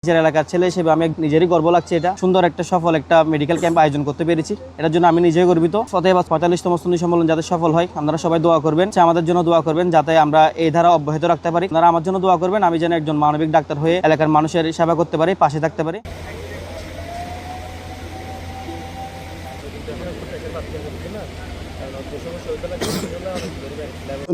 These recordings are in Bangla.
নিজের এলাকার ছেলে হিসেবে আমি নিজেরই গর্ব লাগছে। এটা সুন্দর একটা সফল একটা মেডিকেল ক্যাম্প আয়োজন করতে পেরেছি, এটার জন্য আমি নিজেই গর্বিত। ফতেহাবাদ 45তম সুন্নি সম্মেলন যাতে সফল হয়, আপনারা সবাই দোয়া করবেন, আমাদের জন্য দোয়া করবেন যাতে আমরা এই ধারা অব্যাহত রাখতে পারি। আপনারা আমার জন্য দোয়া করবেন, আমি যেন একজন মানবিক ডাক্তার হয়ে এলাকার মানুষের সেবা করতে পারি, পাশে থাকতে পারি।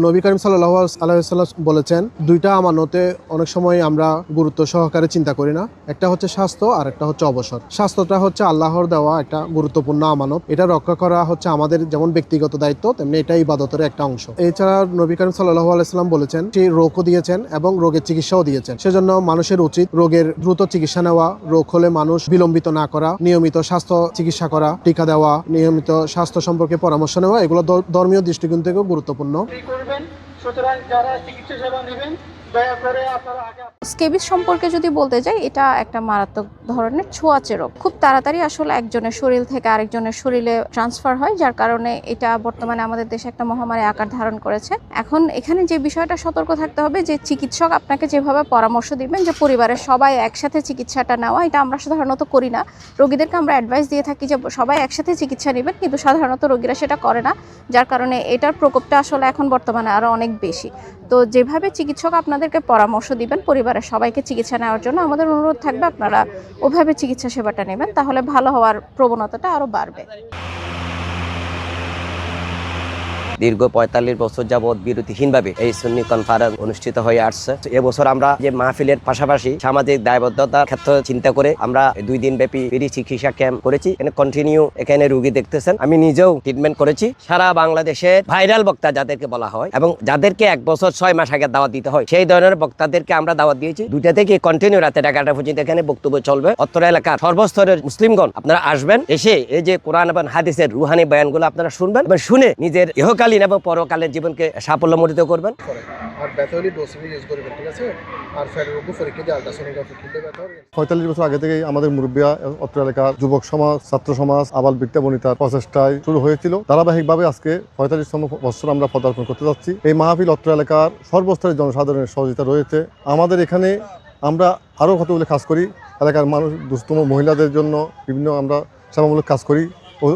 নবী করিম সাল্লাল্লাহু আলাইহি ওয়াসাল্লাম বলেছেন, দুইটা আমানতে অনেক সময় আমরা গুরুত্ব সহকারে চিন্তা করি না। একটা হচ্ছে স্বাস্থ্য আর একটা হচ্ছে অবসর। স্বাস্থ্যটা হচ্ছে আল্লাহর দেওয়া একটা গুরুত্বপূর্ণ আমানত, এটা রক্ষা করা হচ্ছে আমাদের যেমন ব্যক্তিগত দায়িত্ব, তেমনি এটা ইবাদতের একটা অংশ। এছাড়া নবী করিম সাল্লাল্লাহু আলাইহি ওয়াসাল্লাম বলেছেন, সেই রোগও দিয়েছেন এবং রোগের চিকিৎসাও দিয়েছেন। সেজন্য মানুষের উচিত রোগের দ্রুত চিকিৎসা নেওয়া, রোগ হলে মানুষ বিলম্বিত না করা, নিয়মিত স্বাস্থ্য চিকিৎসা করা, টিকা দেওয়া, নিয়মিত স্বাস্থ্য সম্পর্কে পরামর্শ নেওয়া, এগুলো ধর্মীয় দৃষ্টিকোণ থেকেও গুরুত্বপূর্ণ। সুতরাং যারা চিকিৎসা সেবা নেবেন দয়া করে আপনারা আগে স্কেবিস সম্পর্কে যদি বলতে যাই, এটা একটা মারাত্মক ধরনের ছোঁয়াচে রোগ। খুব তাড়াতাড়ি আসলে একজনের শরীর থেকে আরেকজনের শরীরে ট্রান্সফার হয়, যার কারণে এটা বর্তমানে আমাদের দেশে একটা মহামারী আকার ধারণ করেছে। এখন এখানে যে বিষয়টা সতর্ক থাকতে হবে, যে চিকিৎসক আপনাকে যেভাবে পরামর্শ দিবেন যে পরিবারের সবাই একসাথে চিকিৎসাটা নেওয়া, এটা আমরা সাধারণত করি না। রোগীদেরকে আমরা অ্যাডভাইস দিয়ে থাকি যে সবাই একসাথে চিকিৎসা নেবেন, কিন্তু সাধারণত রোগীরা সেটা করে না, যার কারণে এটার প্রকোপটা আসলে এখন বর্তমানে আরও অনেক বেশি। তো যেভাবে চিকিৎসক আপনাদেরকে পরামর্শ দিবেন পরিবারের সবাইকে চিকিৎসা নেওয়ার জন্য, আমাদের অনুরোধ থাকবে আপনারা ওভাবে চিকিৎসা সেবাটা নেবেন, তাহলে ভালো হওয়ার প্রবণতাটা আরও বাড়বে। দীর্ঘ ৪৫ বছর যাবৎ বিরতিহীনভাবে এই সুন্নি কনফারেন্স অনুষ্ঠিত হয়ে আসছে। এবছর আমরা যে মাহফিলের পাশাপাশি সামাজিক দায়বদ্ধতার ক্ষেত্রে চিন্তা করে আমরা 2 দিন ব্যাপী ফ্রি চিকিৎসা ক্যাম্প করেছি। এখানে রোগী দেখতেছেন, আমি নিজেও ট্রিটমেন্ট করেছি। সারা বাংলাদেশের ভাইরাল বক্তা যাদেরকে বলা হয় এবং যাদেরকে 1 বছর 6 মাস আগে দাওয়াত দিতে হয়, সেই ধরনের বক্তাদেরকে আমরা দাওয়াত দিয়েছি। 2টা থেকে কন্টিনিউ রাতে 11টা পর্যন্ত এখানে বক্তব্য চলবে। অত্র এলাকার সর্বস্তরের মুসলিমগণ আপনারা আসবেন, এসে এই যে কোরআন এবং হাদিসের রুহানি বয়ানগুলো আপনারা শুনবেন এবং শুনে নিজের ইহকালীন এবং পরকালের জীবনকে সাফল্যমণ্ডিত করবেন। আর ব্যথাহলে ডোসিমেজ ইউজ করবেন, ঠিক আছে? আর ফেরের উপর পরীক্ষা দিয়ে আল্ট্রাসোনোগ্রাফি করলে ব্যথা হবে। 45 বছর আগে থেকেই আমাদের মুরব্বিয়া, অত্র এলাকার যুবক সমাজ, ছাত্র সমাজ, আবাল বৃত্তা বনিতার প্রচেষ্টায় শুরু হয়েছিল। ধারাবাহিকভাবে আজকে 45তম বছর আমরা পদার্পণ করতে যাচ্ছি। এই মাহফিল অত্র এলাকার সর্বস্তরের জনসাধারণের সহযোগিতা রয়েছে। আমাদের এখানে আমরা আরও কতগুলো কাজ করি, এলাকার মানুষ দুস্থম মহিলাদের জন্য বিভিন্ন আমরা সেবামূলক কাজ করি,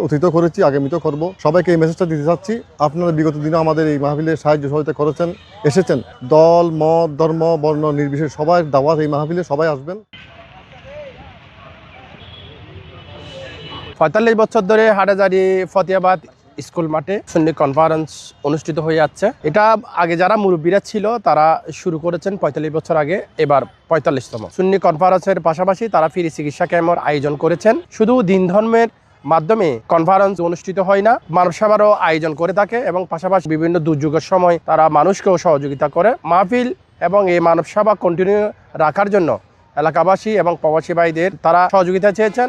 অতীতও করেছি, আগামীতেও করব। সবাইকে এই মেসেজটা দিতে চাচ্ছি, আপনারা বিগত দিনে আমাদের এই মাহফিলে সাহায্য সহযোগিতা করেছেন, এসেছেন। দল মত ধর্ম বর্ণ নির্বিশেষে সবাই দাওয়াত, এই মাহফিলে সবাই আসবেন। ৪৫ বছর ধরে হাটাজারি ফতেহাবাদ স্কুল মাঠে সুন্নি কনফারেন্স অনুষ্ঠিত হয়ে যাচ্ছে। এটা আগে যারা মুরব্বীরা ছিল তারা শুরু করেছেন ৪৫ বছর আগে, এবার ৪৫তম সুন্নি কনফারেন্সের পাশাপাশি তারা ফ্রি চিকিৎসা ক্যাম্পের আয়োজন করেছেন। শুধু দিন ধর্মের মাধ্যমে কনফারেন্স অনুষ্ঠিত হয় না, মানব সেবারও আয়োজন করে থাকে এবং পাশাপাশি বিভিন্ন দুর্যোগের সময় তারা মানুষকেও সহযোগিতা করে। মাহফিল এবং এই মানব সেবা কন্টিনিউ রাখার জন্য এলাকাবাসী এবং প্রবাসী ভাইদের তারা সহযোগিতা চেয়েছেন।